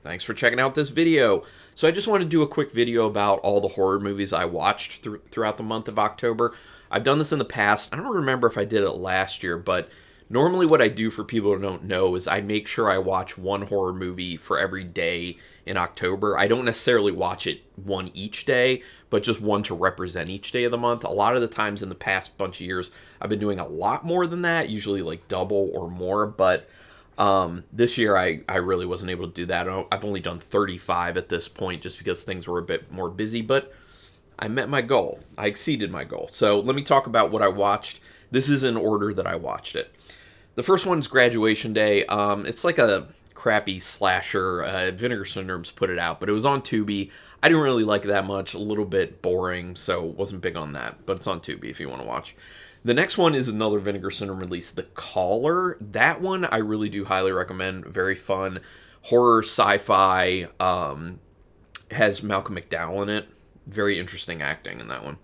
Thanks for checking out this video. So I just want to do a quick video about all the horror movies I watched throughout the month of October. I've done this in the past. I don't remember if I did it last year, but normally what I do for people who don't know is I make sure I watch one horror movie for every day in October. I don't necessarily watch it one each day, but just one to represent each day of the month. A lot of the times in the past bunch of years, I've been doing a lot more than that, usually like double or more, but this year I really wasn't able to do that. I've only done 35 at this point just because things were a bit more busy, but I met my goal. I exceeded my goal. So let me talk about what I watched. This is in order that I watched it. The first one's Graduation Day. It's like a crappy slasher. Vinegar Syndrome's put it out, but it was on Tubi. I didn't really like it that much. A little bit boring, so wasn't big on that. But it's on Tubi if you want to watch. The next one is another Vinegar Syndrome release, The Caller. That one I really do highly recommend. Very fun. Horror, sci-fi. Has Malcolm McDowell in it. Very interesting acting in that one.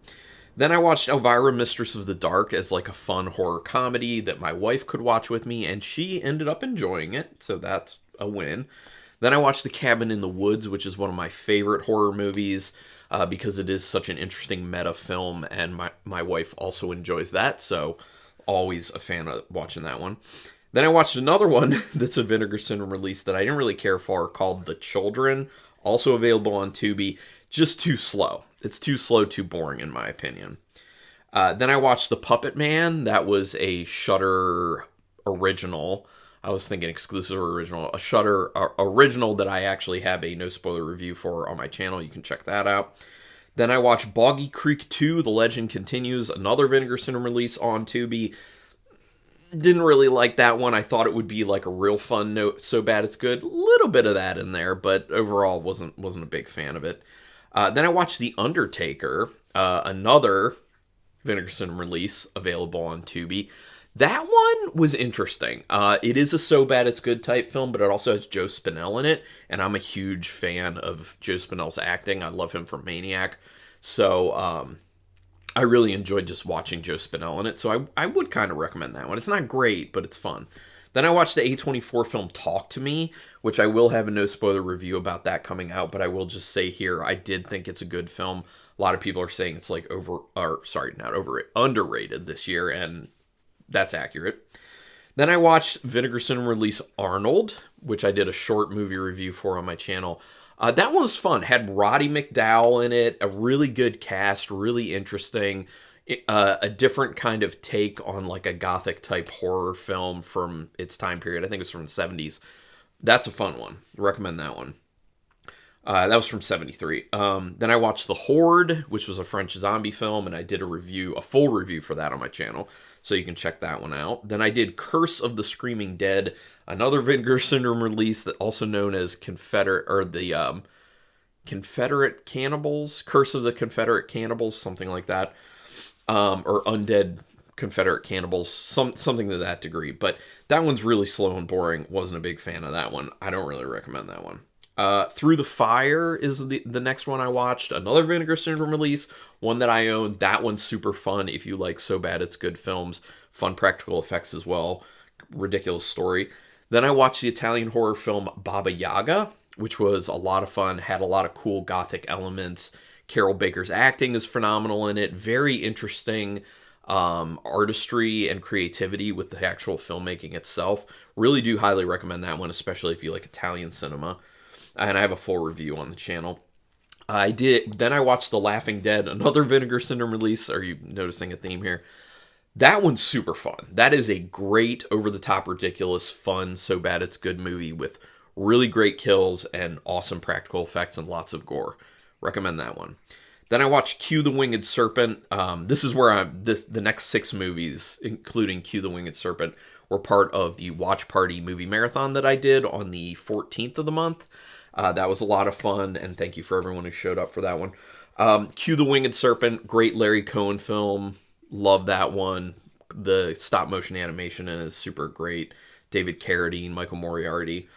Then I watched Elvira, Mistress of the Dark as like a fun horror comedy that my wife could watch with me, and she ended up enjoying it, so that's a win. Then I watched The Cabin in the Woods, which is one of my favorite horror movies because it is such an interesting meta film, and my wife also enjoys that, so always a fan of watching that one. Then I watched another one that's a Vinegar Syndrome release that I didn't really care for called The Children, also available on Tubi. Just too slow. It's too slow, too boring, in my opinion. Then I watched The Puppet Man. That was a Shudder original. I was thinking exclusive or original. A Shudder original that I actually have a no spoiler review for on my channel. You can check that out. Then I watched Boggy Creek 2, The Legend Continues. Another Vinegar Syndrome release on Tubi. Didn't really like that one. I thought it would be like a real fun note. So bad it's good. A little bit of that in there, but overall wasn't a big fan of it. Then I watched The Undertaker, another Vinegar Syndrome release available on Tubi. That one was interesting. It is a so bad it's good type film, but it also has Joe Spinell in it, and I'm a huge fan of Joe Spinell's acting. I love him from Maniac, so I really enjoyed just watching Joe Spinell in it, so I would kind of recommend that one. It's not great, but it's fun. Then I watched the A24 film Talk to Me, which I will have a no spoiler review about that coming out, but I will just say here, I did think it's a good film. A lot of people are saying it's like underrated this year, and that's accurate. Then I watched Vinegar Syndrome release Arnold, which I did a short movie review for on my channel. That one was fun. Had Roddy McDowall in it, a really good cast, really interesting. A different kind of take on like a gothic type horror film from its time period. I think it was from the 70s. That's a fun one. Recommend that one. That was from 73. Then I watched The Horde, which was a French zombie film, and I did a full review for that on my channel, so you can check that one out. Then I did Curse of the Screaming Dead, another Vinegar Syndrome release that also known as Confederate Cannibals, Curse of the Confederate Cannibals, something like that. Or Undead Confederate Cannibals, something to that degree. But that one's really slow and boring. Wasn't a big fan of that one. I don't really recommend that one. Through the Fire is the next one I watched. Another Vinegar Syndrome release, one that I own. That one's super fun if you like so bad it's good films. Fun practical effects as well. Ridiculous story. Then I watched the Italian horror film Baba Yaga, which was a lot of fun. Had a lot of cool gothic elements. Carol Baker's acting is phenomenal in it. Very interesting artistry and creativity with the actual filmmaking itself. Really do highly recommend that one, especially if you like Italian cinema. And I have a full review on the channel. Then I watched The Laughing Dead, another Vinegar Syndrome release. Are you noticing a theme here? That one's super fun. That is a great, over-the-top, ridiculous, fun, so bad it's good movie with really great kills and awesome practical effects and lots of gore. Recommend that one. Then I watched Q the Winged Serpent. This is where the next 6 movies, including Q the Winged Serpent, were part of the Watch Party movie marathon that I did on the 14th of the month. That was a lot of fun, and thank you for everyone who showed up for that one. Q the Winged Serpent, great Larry Cohen film. Love that one. The stop motion animation in it is super great. David Carradine, Michael Moriarty.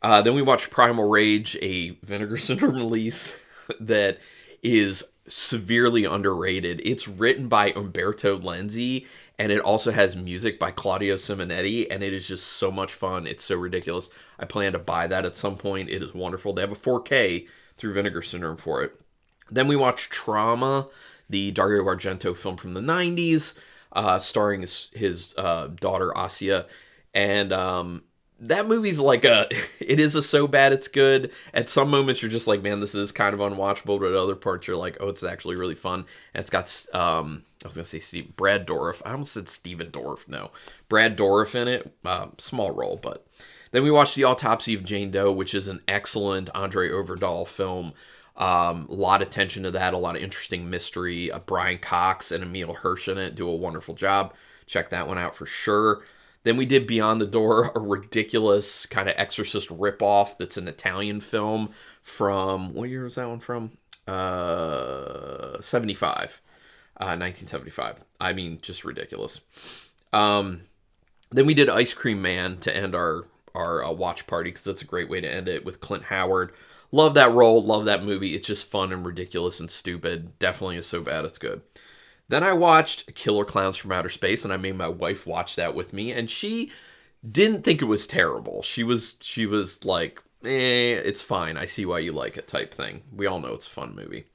Then we watched Primal Rage, a Vinegar Syndrome release that is severely underrated. It's written by Umberto Lenzi, and it also has music by Claudio Simonetti, and it is just so much fun. It's so ridiculous. I plan to buy that at some point. It is wonderful. They have a 4K through Vinegar Syndrome for it. Then we watched Trauma, the Dario Argento film from the 90s, starring his daughter Asia. And that movie's like it is a so bad it's good. At some moments you're just like, man, this is kind of unwatchable, but at other parts you're like, oh, it's actually really fun. And it's got, I was going to say Brad Dourif. I almost said Steven Dorff. No, Brad Dourif in it. Small role, but. Then we watched The Autopsy of Jane Doe, which is an excellent Andre Overdahl film. A lot of attention to that, a lot of interesting mystery. Brian Cox and Emile Hirsch in it do a wonderful job. Check that one out for sure. Then we did Beyond the Door, a ridiculous kind of Exorcist ripoff that's an Italian film from, what year was that one from? 1975. I mean, just ridiculous. Then we did Ice Cream Man to end our watch party, because that's a great way to end it, with Clint Howard. Love that role, love that movie. It's just fun and ridiculous and stupid. Definitely is so bad it's good. Then I watched Killer Clowns from Outer Space, and I made my wife watch that with me, and she didn't think it was terrible. She was like, it's fine. I see why you like it type thing. We all know it's a fun movie.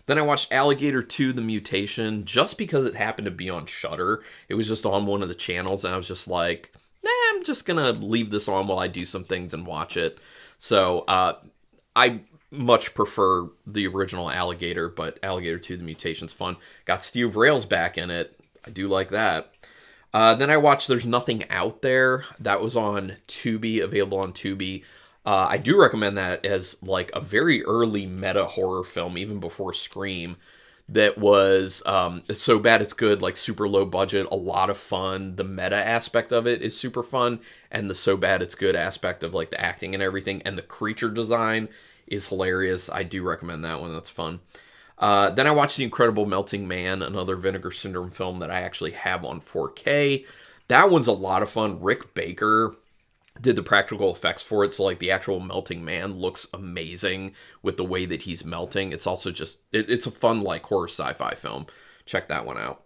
Then I watched Alligator 2: The Mutation, just because it happened to be on Shudder. It was just on one of the channels, and I was just like, I'm just going to leave this on while I do some things and watch it. So I much prefer the original Alligator, but Alligator 2: The Mutation's fun. Got Steve Rails back in it. I do like that. Then I watched There's Nothing Out There. That was on Tubi, available on Tubi. I do recommend that as like a very early meta horror film, even before Scream. That was so bad it's good, like super low budget, a lot of fun. The meta aspect of it is super fun, and the so bad it's good aspect of like the acting and everything, and the creature design is hilarious. I do recommend that one. That's fun. Then I watched The Incredible Melting Man, another Vinegar Syndrome film that I actually have on 4K. That one's a lot of fun. Rick Baker did the practical effects for it, so like the actual melting man looks amazing with the way that he's melting. It's also just, it's a fun like horror sci-fi film. Check that one out.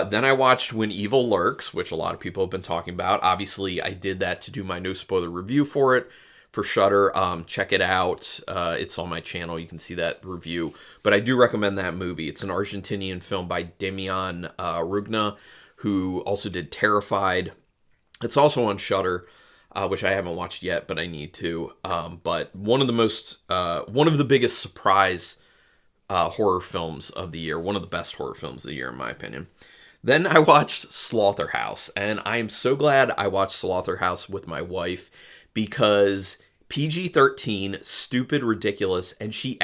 Then I watched When Evil Lurks, which a lot of people have been talking about. Obviously, I did that to do my no spoiler review for it for Shudder. Check it out. It's on my channel. You can see that review. But I do recommend that movie. It's an Argentinian film by Damian Rugna, who also did Terrified. It's also on Shudder, which I haven't watched yet, but I need to. But one of the biggest surprise horror films of the year, one of the best horror films of the year, in my opinion. Then I watched Slaughterhouse, and I am so glad I watched Slaughterhouse with my wife, because PG-13, stupid, ridiculous, and she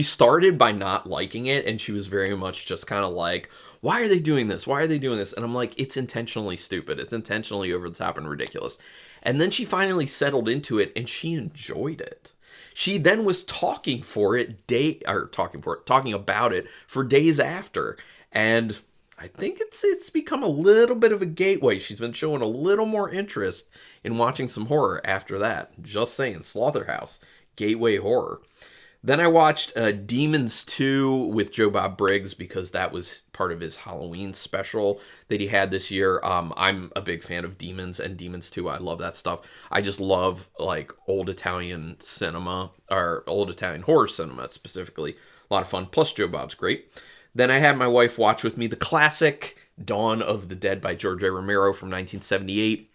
started by not liking it, and she was very much just kind of like, why are they doing this? Why are they doing this? And I'm like, it's intentionally stupid. It's intentionally over the top and ridiculous. And then she finally settled into it, and she enjoyed it. She then was talking about it for days after. And I think it's become a little bit of a gateway. She's been showing a little more interest in watching some horror after that. Just saying, Slaughterhouse, gateway horror. Then I watched Demons 2 with Joe Bob Briggs, because that was part of his Halloween special that he had this year. I'm a big fan of Demons and Demons 2. I love that stuff. I just love like old Italian cinema, or old Italian horror cinema specifically. A lot of fun. Plus Joe Bob's great. Then I had my wife watch with me the classic Dawn of the Dead by George A. Romero from 1978,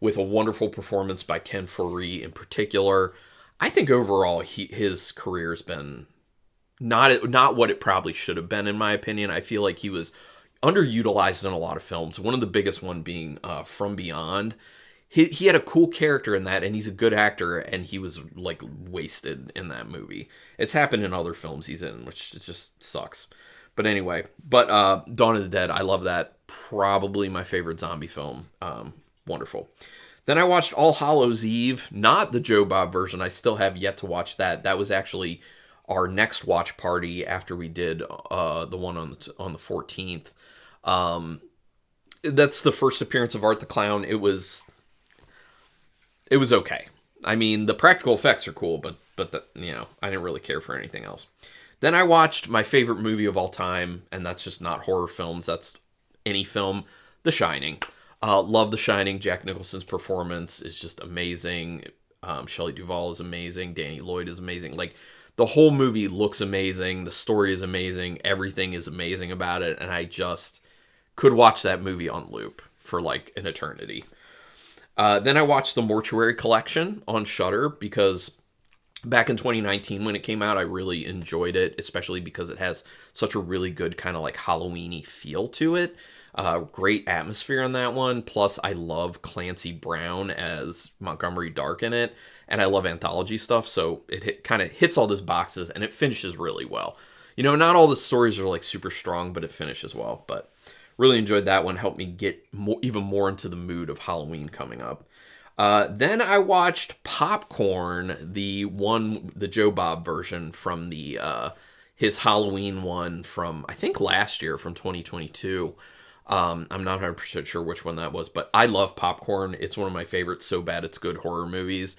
with a wonderful performance by Ken Foree in particular. I think overall his career's been not what it probably should have been, in my opinion. I feel like he was underutilized in a lot of films. One of the biggest one being From Beyond. He had a cool character in that, and he's a good actor, and he was like wasted in that movie. It's happened in other films he's in, which just sucks. But anyway, Dawn of the Dead, I love that. Probably my favorite zombie film. Wonderful. Then I watched All Hallows Eve, not the Joe Bob version. I still have yet to watch that. That was actually our next watch party after we did the one on the 14th. That's the first appearance of Art the Clown. It was okay. I mean, the practical effects are cool, but I didn't really care for anything else. Then I watched my favorite movie of all time, and that's just not horror films. That's any film. The Shining. Love The Shining. Jack Nicholson's performance is just amazing. Shelley Duvall is amazing. Danny Lloyd is amazing. Like, the whole movie looks amazing. The story is amazing. Everything is amazing about it. And I just could watch that movie on loop for like an eternity. Then I watched The Mortuary Collection on Shudder because back in 2019 when it came out, I really enjoyed it, especially because it has such a really good kind of like Halloween-y feel to it. Great atmosphere on that one. Plus, I love Clancy Brown as Montgomery Dark in it, and I love anthology stuff, so it kind of hits all those boxes, and it finishes really well. You know, not all the stories are like super strong, but it finishes well. But really enjoyed that one. Helped me get even more into the mood of Halloween coming up. Then I watched Popcorn, the Joe Bob version from the his Halloween one from I think last year, from 2022. I'm not 100% sure which one that was, but I love Popcorn. It's one of my favorite so bad it's good horror movies.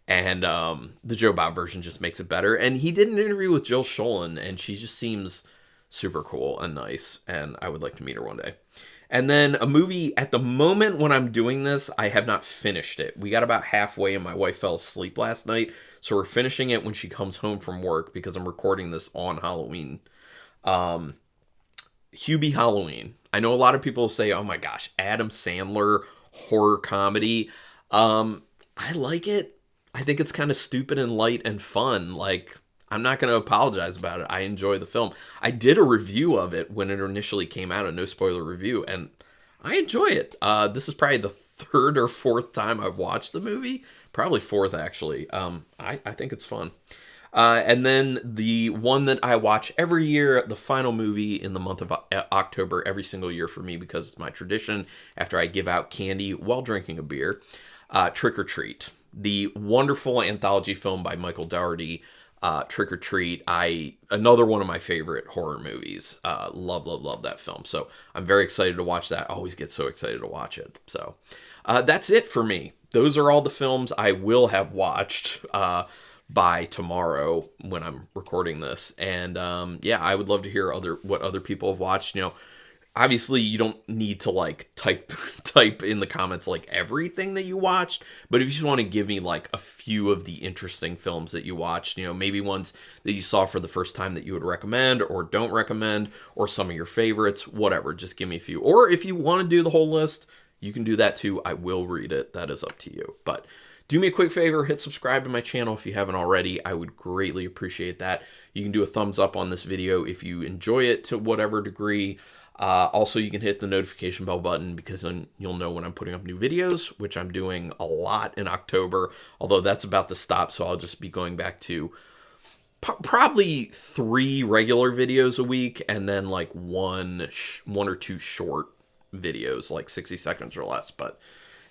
And the Joe Bob version just makes it better. And he did an interview with Jill Schoelen, and she just seems super cool and nice, and I would like to meet her one day. And then a movie, at the moment when I'm doing this, I have not finished it. We got about halfway and my wife fell asleep last night, so we're finishing it when she comes home from work because I'm recording this on Halloween. Hubie Halloween. I know a lot of people say, oh my gosh, Adam Sandler horror comedy. I like it. I think it's kind of stupid and light and fun. Like, I'm not going to apologize about it. I enjoy the film. I did a review of it when it initially came out, a no spoiler review, and I enjoy it. This is probably the third or fourth time I've watched the movie. Probably fourth, actually. I think it's fun. And then the one that I watch every year, the final movie in the month of October every single year for me, because it's my tradition after I give out candy while drinking a beer, Trick or Treat. The wonderful anthology film by Michael Dougherty, Trick or Treat. Another one of my favorite horror movies. Love that film. So I'm very excited to watch that. Always get so excited to watch it. So that's it for me. Those are all the films I will have watched by tomorrow when I'm recording this. And yeah, I would love to hear what other people have watched. You know, obviously you don't need to like type in the comments like everything that you watched, but if you just want to give me like a few of the interesting films that you watched, you know, maybe ones that you saw for the first time that you would recommend or don't recommend, or some of your favorites, whatever, just give me a few. Or if you want to do the whole list, you can do that too. I will read it. That is up to you. But do me a quick favor, hit subscribe to my channel if you haven't already. I would greatly appreciate that. You can do a thumbs up on this video if you enjoy it to whatever degree. Also, you can hit the notification bell button because then you'll know when I'm putting up new videos, which I'm doing a lot in October, although that's about to stop, so I'll just be going back to probably 3 regular videos a week and then like one or two short videos, like 60 seconds or less. But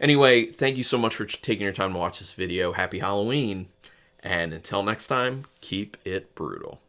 anyway, thank you so much for taking your time to watch this video. Happy Halloween, and until next time, keep it brutal.